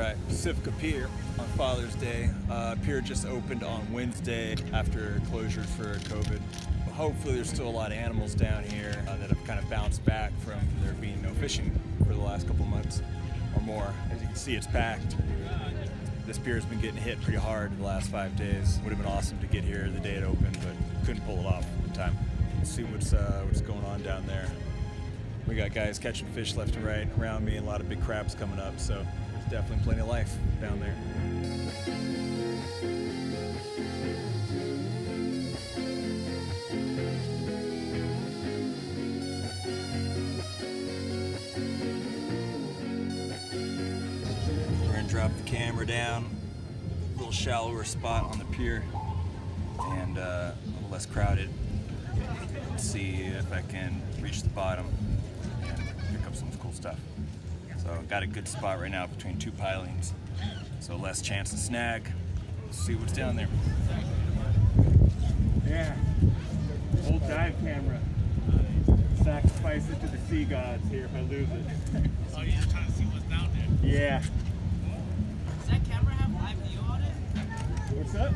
Alright, Pacifica Pier on Father's Day. Pier just opened on Wednesday after closures for COVID. Hopefully there's still a lot of animals down here that have kind of bounced back from there being no fishing for the last couple months or more. As you can see, it's packed. This pier has been getting hit pretty hard in the last 5 days. Would have been awesome to get here the day it opened, but couldn't pull it off in time. Let's see what's going on down there. We got guys catching fish left and right around me and a lot of big crabs coming up, so there's definitely plenty of life down there. We're gonna drop the camera down, a little shallower spot on the pier and a little less crowded. Let's see if I can reach the bottom and pick up some cool stuff. So got a good spot right now between two pilings, so less chance to snag. Let's see what's down there. Yeah, old dive camera. Sacrifice it to the sea gods here if I lose it. Oh, you're just trying to see what's down there? Yeah. Does that camera have live view on it? What's up?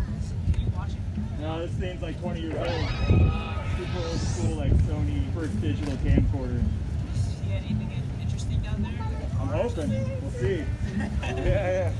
Can you watch it? No, this thing's like 20 years old. Super old school, like Sony first digital camcorder. See anything interesting down there? I'm hoping. We'll see. Yeah.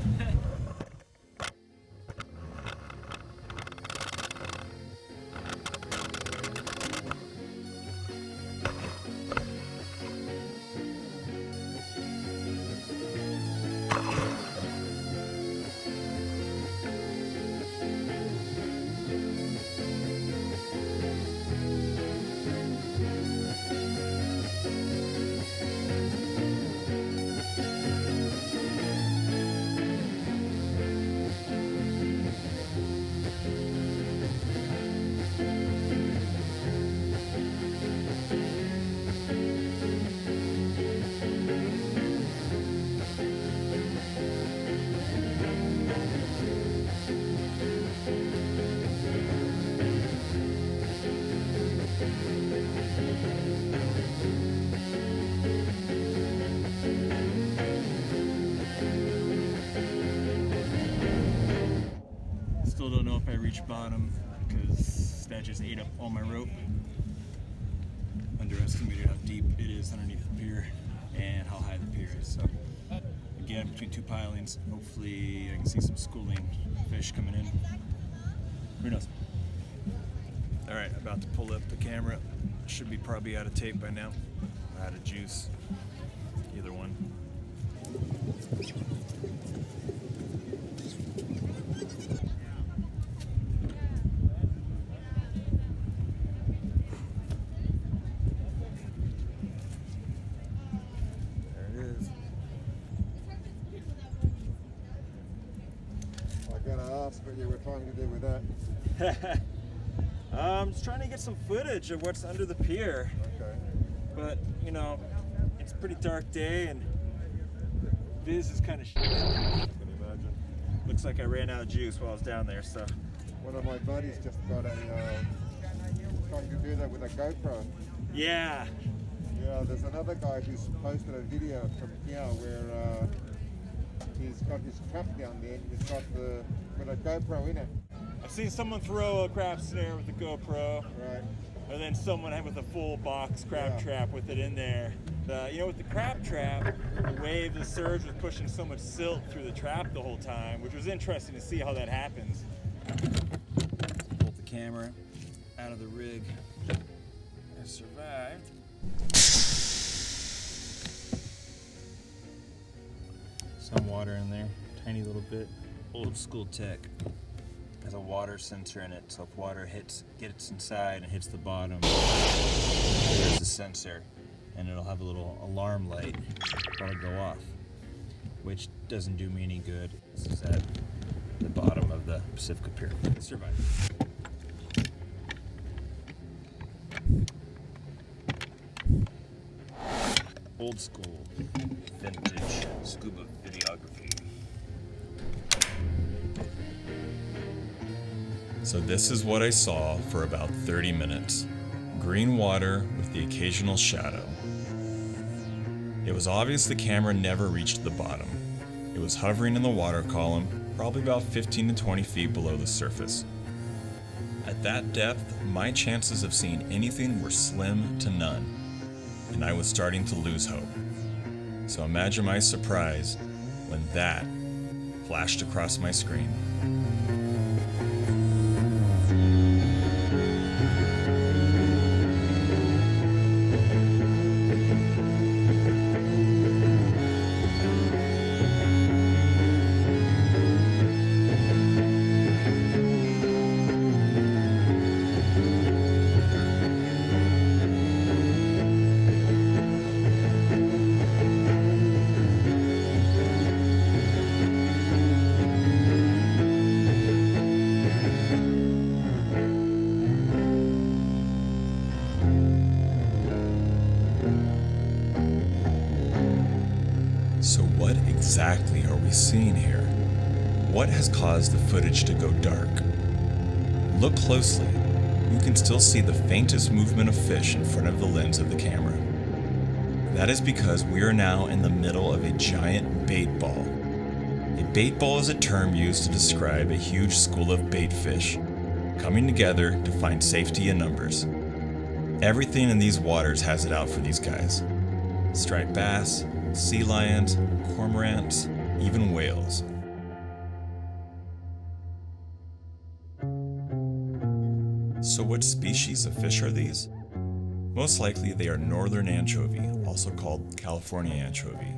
Still don't know if I reached bottom because that just ate up all my rope. Underestimated how deep it is underneath the pier and how high the pier is. So again, between two pilings, hopefully I can see some schooling fish coming in. Who knows? All right, about to pull up the camera. Should be probably out of tape by now. Out of juice, either one. What you were trying to do with that? I'm just trying to get some footage of what's under the pier. Okay. But, you know, it's a pretty dark day and Viz is kind of shit. I can imagine. Looks like I ran out of juice while I was down there, so. One of my buddies just got trying to do that with a GoPro. Yeah. Yeah, there's another guy who's posted a video from here where he's got his trap down there and he's got with a GoPro in it. I've seen someone throw a crab snare with a GoPro. Right. And then someone with a full box crab trap with it in there. You know, with the crab trap, the wave, the surge was pushing so much silt through the trap the whole time, which was interesting to see how that happens. Pulled the camera out of the rig. I survived. Some water in there, tiny little bit. Old school tech. Has a water sensor in it, so if water gets inside and hits the bottom, there's the sensor, and it'll have a little alarm light that'll go off, which doesn't do me any good. This is at the bottom of the Pacifica Pier. It survived. Old school, vintage scuba videography. So this is what I saw for about 30 minutes. Green water with the occasional shadow. It was obvious the camera never reached the bottom. It It was hovering in the water column, probably about 15 to 20 feet below the surface. At that depth, my chances of seeing anything were slim to none, and I was starting to lose hope. So imagine my surprise when that flashed across my screen. So what exactly are we seeing here? What has caused the footage to go dark? Look closely. You can still see the faintest movement of fish in front of the lens of the camera. That is because we are now in the middle of a giant bait ball. A bait ball is a term used to describe a huge school of bait fish coming together to find safety in numbers. Everything in these waters has it out for these guys. Striped bass, sea lions, cormorants, even whales. So what species of fish are these? Most likely they are northern anchovy, also called California anchovy.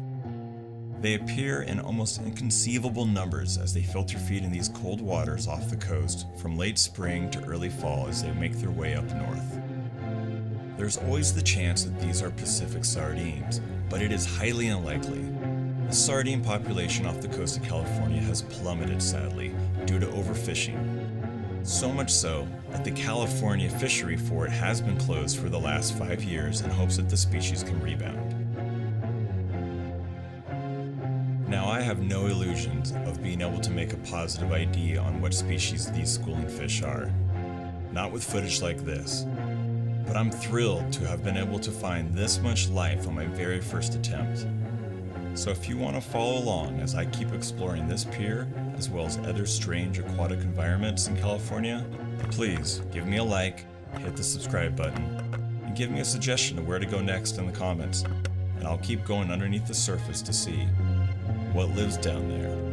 They appear in almost inconceivable numbers as they filter feed in these cold waters off the coast from late spring to early fall as they make their way up north. There's always the chance that these are Pacific sardines, but it is highly unlikely. The sardine population off the coast of California has plummeted, sadly, due to overfishing. So much so that the California fishery for it has been closed for the last 5 years in hopes that the species can rebound. Now, I have no illusions of being able to make a positive idea on what species these schooling fish are. Not with footage like this. But I'm thrilled to have been able to find this much life on my very first attempt. So if you want to follow along as I keep exploring this pier, as well as other strange aquatic environments in California, please give me a like, hit the subscribe button, and give me a suggestion of where to go next in the comments, and I'll keep going underneath the surface to see what lives down there.